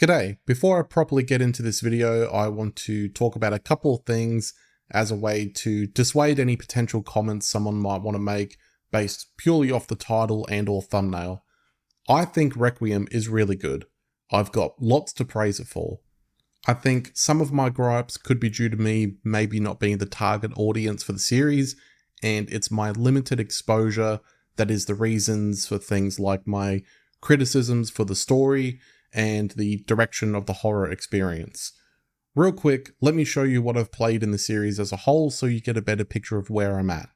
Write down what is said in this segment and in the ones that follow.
G'day. Before I properly get into this video, I want to talk about a couple of things as a way to dissuade any potential comments someone might want to make based purely off the title and or thumbnail. I think Requiem is really good. I've got lots to praise it for. I think some of my gripes could be due to me maybe not being the target audience for the series, and it's my limited exposure that is the reasons for things like my criticisms for the story and the direction of the horror experience. Real quick, let me show you what I've played in the series as a whole so you get a better picture of where I'm at.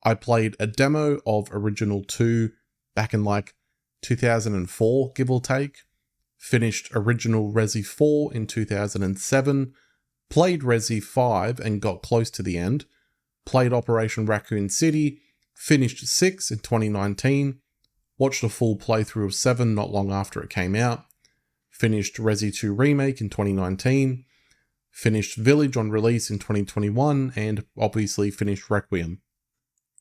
I played a demo of Original 2 back in like 2004, give or take. Finished Original Resi 4 in 2007. Played Resi 5 and got close to the end. Played Operation Raccoon City. Finished 6 in 2019. Watched a full playthrough of 7 not long after it came out. Finished Resi 2 Remake in 2019. Finished Village on release in 2021, and obviously finished Requiem.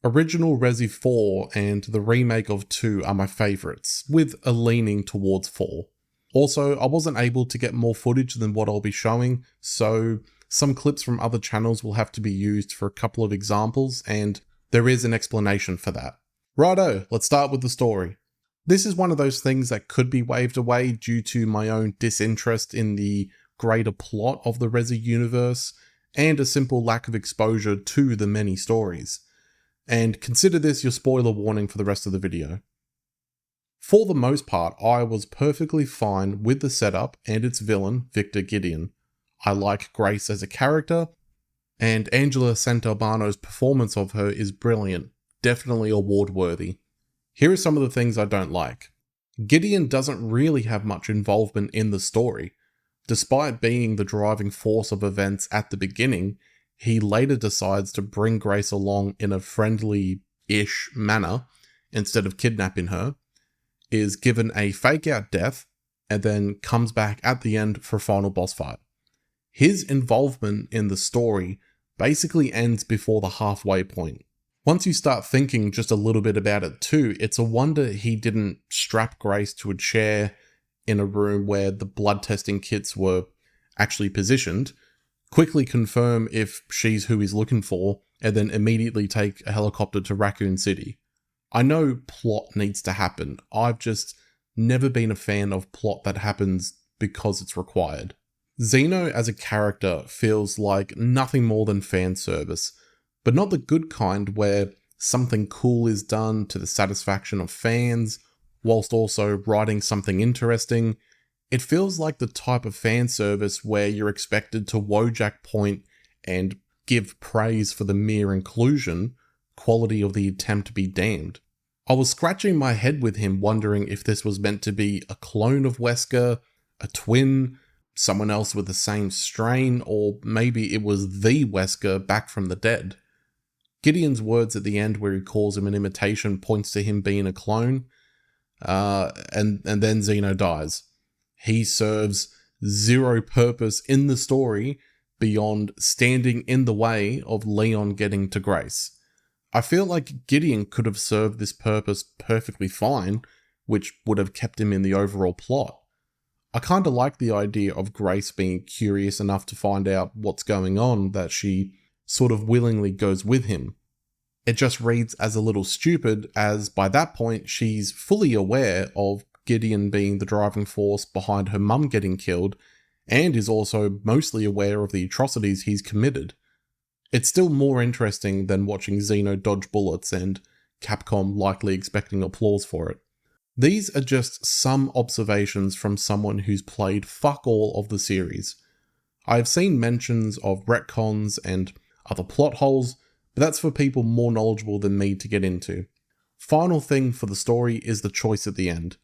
Original Resi 4 and the remake of 2 are my favourites, with a leaning towards 4. Also, I wasn't able to get more footage than what I'll be showing, so some clips from other channels will have to be used for a couple of examples, and there is an explanation for that. Righto, let's start with the story. This is one of those things that could be waved away due to my own disinterest in the greater plot of the Resi universe and a simple lack of exposure to the many stories. And consider this your spoiler warning for the rest of the video. For the most part, I was perfectly fine with the setup and its villain, Victor Gideon. I like Grace as a character, and Angela Santalbano's performance of her is brilliant. Definitely award-worthy. Here are some of the things I don't like. Gideon doesn't really have much involvement in the story. Despite being the driving force of events at the beginning, he later decides to bring Grace along in a friendly-ish manner instead of kidnapping her, is given a fake-out death, and then comes back at the end for a final boss fight. His involvement in the story basically ends before the halfway point. Once you start thinking just a little bit about it too, it's a wonder he didn't strap Grace to a chair in a room where the blood testing kits were actually positioned, quickly confirm if she's who he's looking for, and then immediately take a helicopter to Raccoon City. I know plot needs to happen. I've just never been a fan of plot that happens because it's required. Zeno as a character feels like nothing more than fan service. But not the good kind where something cool is done to the satisfaction of fans, whilst also writing something interesting. It feels like the type of fan service where you're expected to Wojak point and give praise for the mere inclusion, quality of the attempt be damned. I was scratching my head with him wondering if this was meant to be a clone of Wesker, a twin, someone else with the same strain, or maybe it was the Wesker back from the dead. Gideon's words at the end where he calls him an imitation points to him being a clone, and then Zeno dies. He serves zero purpose in the story beyond standing in the way of Leon getting to Grace. I feel like Gideon could have served this purpose perfectly fine, which would have kept him in the overall plot. I kinda like the idea of Grace being curious enough to find out what's going on that she sort of willingly goes with him. It just reads as a little stupid, as by that point she's fully aware of Gideon being the driving force behind her mum getting killed, and is also mostly aware of the atrocities he's committed. It's still more interesting than watching Zeno dodge bullets and Capcom likely expecting applause for it. These are just some observations from someone who's played fuck all of the series. I have seen mentions of retcons and other plot holes, but that's for people more knowledgeable than me to get into. Final thing for the story is the choice at the end.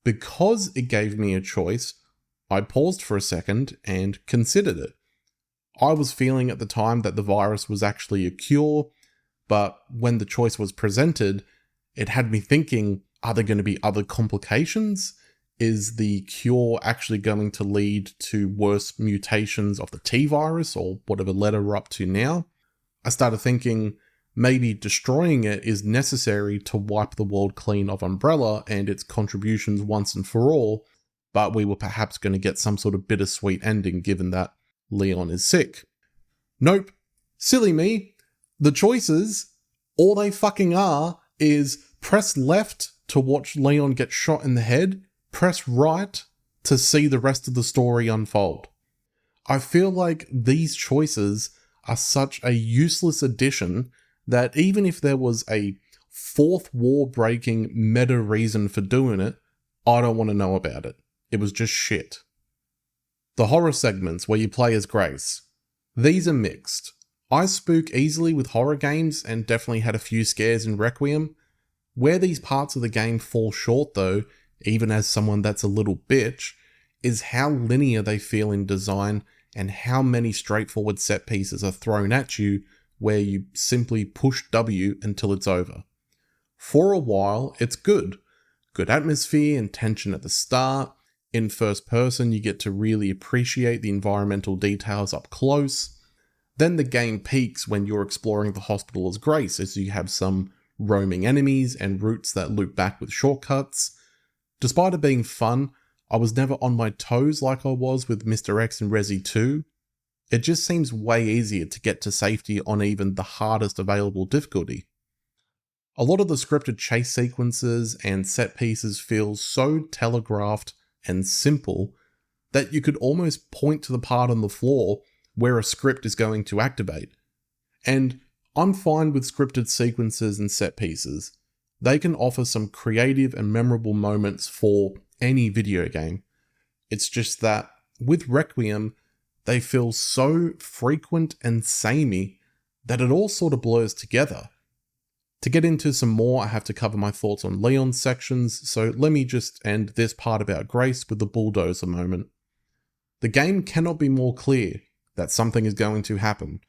Because it gave me a choice, I paused for a second and considered it. I was feeling at the time that the virus was actually a cure, but when the choice was presented, it had me thinking, are there going to be other complications? Is the cure actually going to lead to worse mutations of the T-virus or whatever letter we're up to now? I started thinking maybe destroying it is necessary to wipe the world clean of Umbrella and its contributions once and for all, but we were perhaps going to get some sort of bittersweet ending given that Leon is sick. Nope. Silly me. The choices, all they fucking are, is press left to watch Leon get shot in the head, press right to see the rest of the story unfold. I feel like these choices are such a useless addition that even if there was a fourth wall-breaking meta reason for doing it, I don't want to know about it. It was just shit. The horror segments where you play as Grace. These are mixed. I spook easily with horror games and definitely had a few scares in Requiem. Where these parts of the game fall short though, even as someone that's a little bitch, is how linear they feel in design and how many straightforward set pieces are thrown at you where you simply push W until it's over. For a while, it's good. Good atmosphere and tension at the start. In first person, you get to really appreciate the environmental details up close. Then the game peaks when you're exploring the hospital as Grace, as you have some roaming enemies and routes that loop back with shortcuts. Despite it being fun, I was never on my toes like I was with Mr. X and Resi 2. It just seems way easier to get to safety on even the hardest available difficulty. A lot of the scripted chase sequences and set pieces feel so telegraphed and simple that you could almost point to the part on the floor where a script is going to activate. And I'm fine with scripted sequences and set pieces. They can offer some creative and memorable moments for any video game. It's just that with Requiem, they feel so frequent and samey that it all sort of blurs together. To get into some more, I have to cover my thoughts on Leon's sections, so let me just end this part about Grace with the bulldozer moment. The game cannot be more clear that something is going to happen.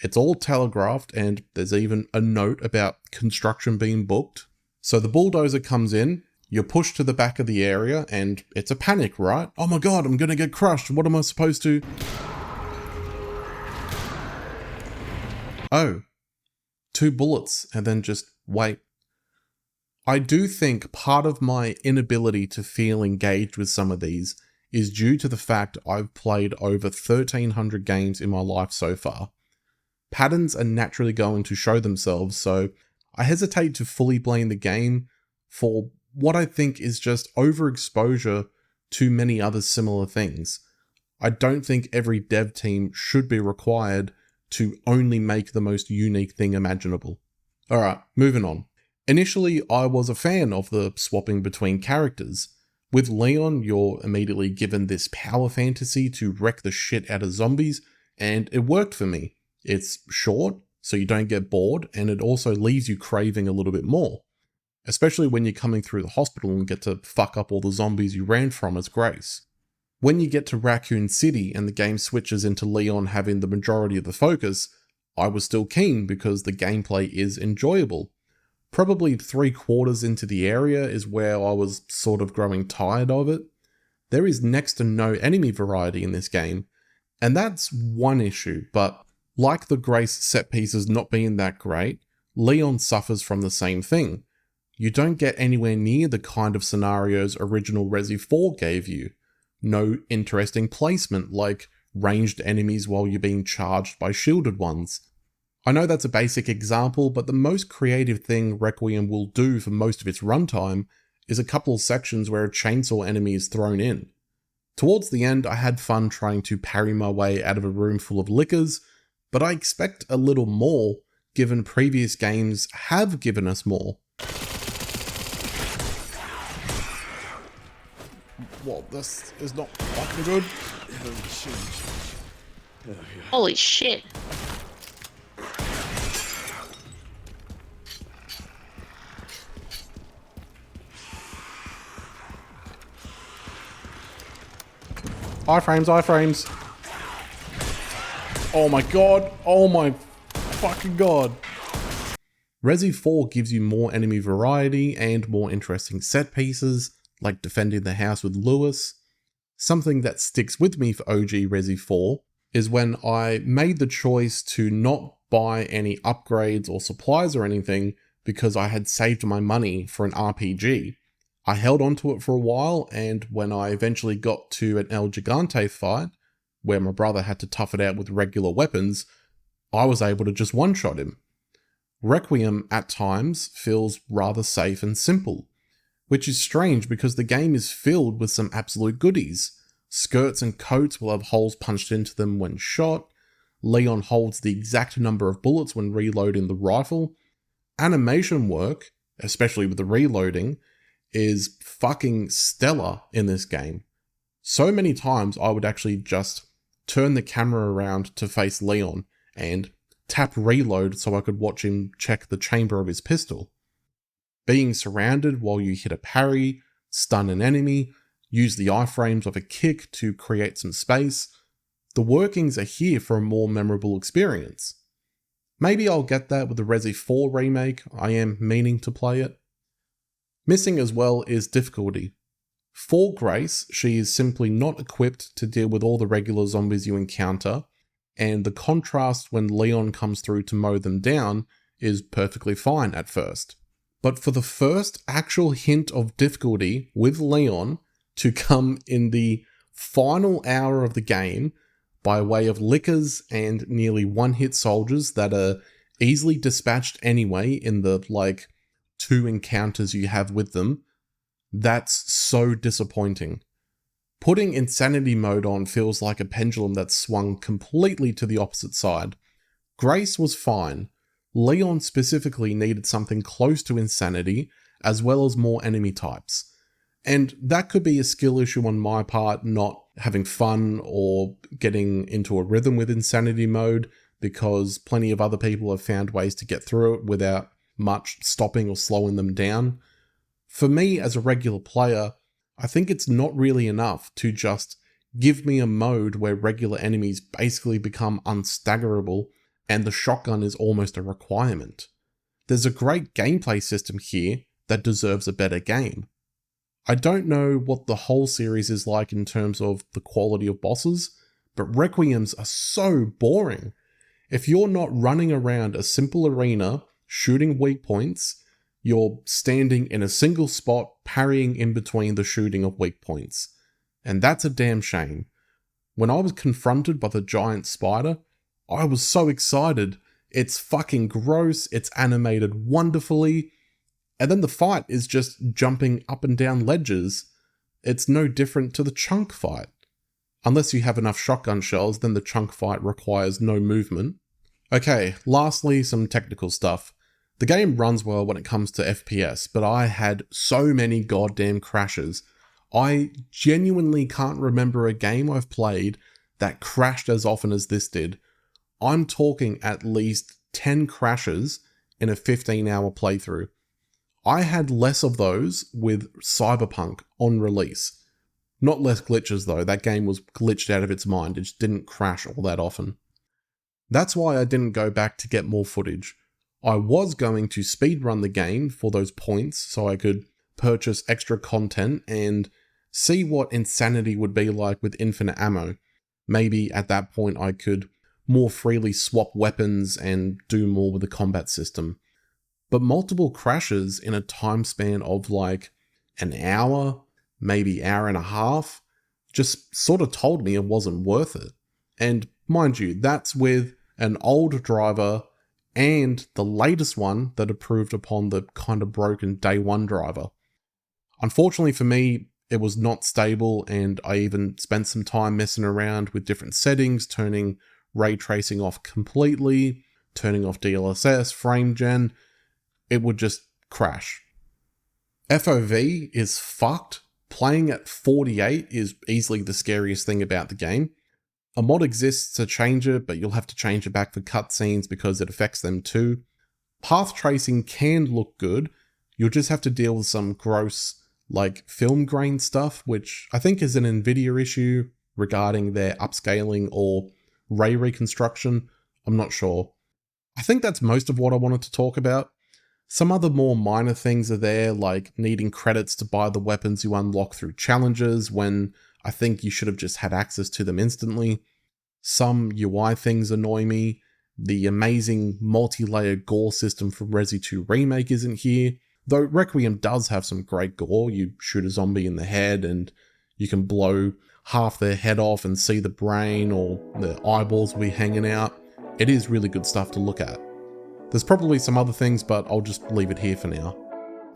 It's all telegraphed, and there's even a note about construction being booked. So the bulldozer comes in, you're pushed to the back of the area, and it's a panic, right? Oh my god, I'm gonna get crushed, what am I supposed to... Oh. 2 bullets, and then just wait. I do think part of my inability to feel engaged with some of these is due to the fact I've played over 1,300 games in my life so far. Patterns are naturally going to show themselves, so I hesitate to fully blame the game for what I think is just overexposure to many other similar things. I don't think every dev team should be required to only make the most unique thing imaginable. Alright, moving on. Initially, I was a fan of the swapping between characters. With Leon, you're immediately given this power fantasy to wreck the shit out of zombies, and it worked for me. It's short, so you don't get bored, and it also leaves you craving a little bit more. Especially when you're coming through the hospital and get to fuck up all the zombies you ran from as Grace. When you get to Raccoon City and the game switches into Leon having the majority of the focus, I was still keen because the gameplay is enjoyable. Probably 3/4 into the area is where I was sort of growing tired of it. There is next to no enemy variety in this game, and that's one issue, but like the Grace set pieces not being that great, Leon suffers from the same thing. You don't get anywhere near the kind of scenarios original Resi 4 gave you. No interesting placement like ranged enemies while you're being charged by shielded ones. I know that's a basic example, but the most creative thing Requiem will do for most of its runtime is a couple of sections where a chainsaw enemy is thrown in. Towards the end, I had fun trying to parry my way out of a room full of lickers, but I expect a little more given previous games have given us more. Well, this is not fucking good. Holy shit. Iframes, iframes. Oh my god. Oh my fucking god. Resi 4 gives you more enemy variety and more interesting set pieces, like defending the house with Lewis. Something that sticks with me for OG Resi 4 is when I made the choice to not buy any upgrades or supplies or anything because I had saved my money for an RPG. I held onto it for a while, and when I eventually got to an El Gigante fight, where my brother had to tough it out with regular weapons, I was able to just one-shot him. Requiem, at times, feels rather safe and simple, which is strange because the game is filled with some absolute goodies. Skirts and coats will have holes punched into them when shot. Leon holds the exact number of bullets when reloading the rifle. Animation work, especially with the reloading, is fucking stellar in this game. So many times I would actually just turn the camera around to face Leon and tap reload so I could watch him check the chamber of his pistol. Being surrounded while you hit a parry, stun an enemy, use the iframes of a kick to create some space, the workings are here for a more memorable experience. Maybe I'll get that with the Resi 4 remake, I am meaning to play it. Missing as well is difficulty. For Grace, she is simply not equipped to deal with all the regular zombies you encounter, and the contrast when Leon comes through to mow them down is perfectly fine at first. But for the first actual hint of difficulty with Leon to come in the final hour of the game by way of lickers and nearly one-hit soldiers that are easily dispatched anyway in the 2 encounters you have with them, that's so disappointing. Putting insanity mode on feels like a pendulum that swung completely to the opposite side. Grace was fine. Leon specifically needed something close to insanity, as well as more enemy types. And that could be a skill issue on my part, not having fun or getting into a rhythm with insanity mode, because plenty of other people have found ways to get through it without much stopping or slowing them down. For me, as a regular player, I think it's not really enough to just give me a mode where regular enemies basically become unstaggerable and the shotgun is almost a requirement. There's a great gameplay system here that deserves a better game. I don't know what the whole series is like in terms of the quality of bosses, but Requiems are so boring. If you're not running around a simple arena, shooting weak points, you're standing in a single spot, parrying in between the shooting of weak points. And that's a damn shame. When I was confronted by the giant spider, I was so excited. It's fucking gross, it's animated wonderfully, and then the fight is just jumping up and down ledges. It's no different to the chunk fight. Unless you have enough shotgun shells, then the chunk fight requires no movement. Okay, lastly, some technical stuff. The game runs well when it comes to FPS, but I had so many goddamn crashes. I genuinely can't remember a game I've played that crashed as often as this did. I'm talking at least 10 crashes in a 15-hour playthrough. I had less of those with Cyberpunk on release. Not less glitches though, that game was glitched out of its mind, it just didn't crash all that often. That's why I didn't go back to get more footage. I was going to speedrun the game for those points so I could purchase extra content and see what insanity would be like with infinite ammo. Maybe at that point I could more freely swap weapons and do more with the combat system. But multiple crashes in a time span of an hour, maybe hour and a half, just sort of told me it wasn't worth it. And mind you, that's with an old driver and the latest one that approved upon the kind of broken day one driver. Unfortunately for me, it was not stable, and I even spent some time messing around with different settings, turning ray tracing off completely, turning off DLSS, frame gen. It would just crash. FOV is fucked. Playing at 48 is easily the scariest thing about the game. A mod exists to change it, but you'll have to change it back for cutscenes because it affects them too. Path tracing can look good. You'll just have to deal with some gross, film grain stuff, which I think is an Nvidia issue regarding their upscaling or ray reconstruction. I'm not sure. I think that's most of what I wanted to talk about. Some other more minor things are there, like needing credits to buy the weapons you unlock through challenges when I think you should have just had access to them instantly. Some UI things annoy me. The amazing multi-layer gore system from Resi 2 Remake isn't here. Though Requiem does have some great gore. You shoot a zombie in the head and you can blow half their head off and see the brain, or the eyeballs will be hanging out. It is really good stuff to look at. There's probably some other things, but I'll just leave it here for now.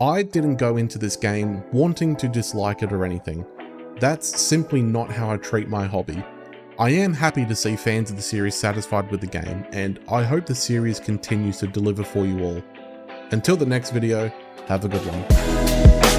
I didn't go into this game wanting to dislike it or anything. That's simply not how I treat my hobby. I am happy to see fans of the series satisfied with the game, and I hope the series continues to deliver for you all. Until the next video, have a good one.